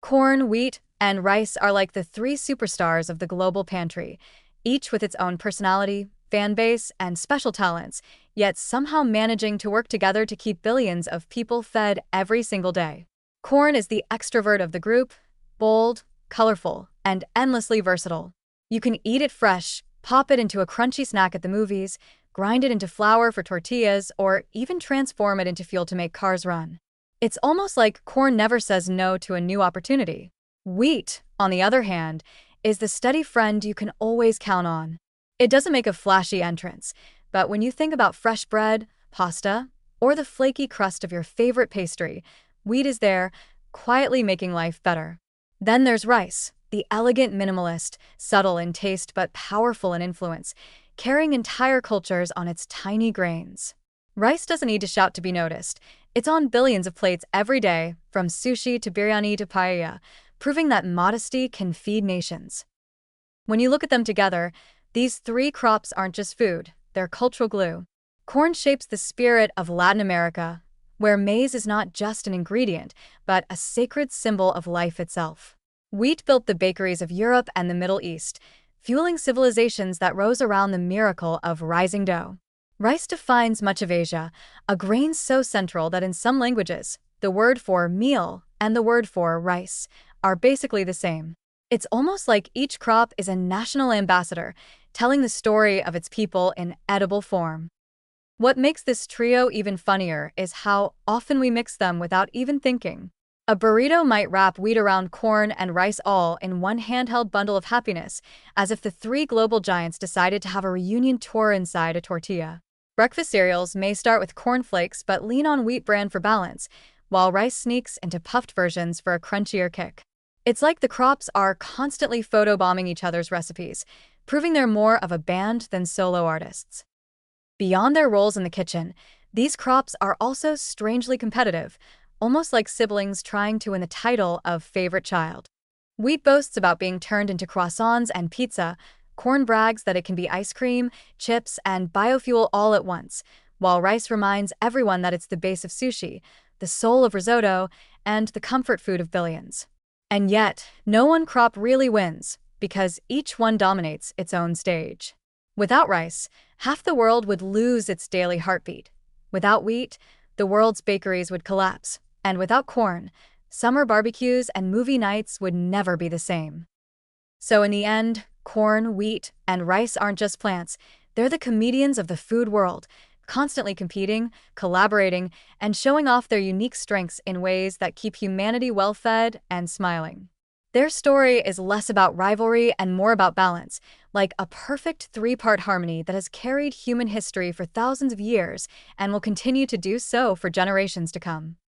Corn, wheat, and rice are like the three superstars of the global pantry, each with its own personality, fan base, and special talents, yet somehow managing to work together to keep billions of people fed every single day. Corn is the extrovert of the group, bold, colorful, and endlessly versatile. You can eat it fresh, pop it into a crunchy snack at the movies, grind it into flour for tortillas, or even transform it into fuel to make cars run. It's almost like corn never says no to a new opportunity. Wheat, on the other hand, is the steady friend you can always count on. It doesn't make a flashy entrance, but when you think about fresh bread, pasta, or the flaky crust of your favorite pastry, wheat is there, quietly making life better. Then there's rice, the elegant minimalist, subtle in taste but powerful in influence, carrying entire cultures on its tiny grains. Rice doesn't need to shout to be noticed. It's on billions of plates every day, from sushi to biryani to paella, proving that modesty can feed nations. When you look at them together, these three crops aren't just food, they're cultural glue. Corn shapes the spirit of Latin America, where maize is not just an ingredient, but a sacred symbol of life itself. Wheat built the bakeries of Europe and the Middle East, fueling civilizations that rose around the miracle of rising dough. Rice defines much of Asia, a grain so central that in some languages, the word for meal and the word for rice are basically the same. It's almost like each crop is a national ambassador, telling the story of its people in edible form. What makes this trio even funnier is how often we mix them without even thinking. A burrito might wrap wheat around corn and rice all in one handheld bundle of happiness, as if the three global giants decided to have a reunion tour inside a tortilla. Breakfast cereals may start with cornflakes but lean on wheat bran for balance, while rice sneaks into puffed versions for a crunchier kick. It's like the crops are constantly photobombing each other's recipes, proving they're more of a band than solo artists. Beyond their roles in the kitchen, these crops are also strangely competitive, almost like siblings trying to win the title of favorite child. Wheat boasts about being turned into croissants and pizza, corn brags that it can be ice cream, chips, and biofuel all at once, while rice reminds everyone that it's the base of sushi, the soul of risotto, and the comfort food of billions. And yet, no one crop really wins, because each one dominates its own stage. Without rice, half the world would lose its daily heartbeat. Without wheat, the world's bakeries would collapse. And without corn, summer barbecues and movie nights would never be the same. So in the end, corn, wheat, and rice aren't just plants, they're the comedians of the food world, constantly competing, collaborating, and showing off their unique strengths in ways that keep humanity well-fed and smiling. Their story is less about rivalry and more about balance, like a perfect three-part harmony that has carried human history for thousands of years and will continue to do so for generations to come.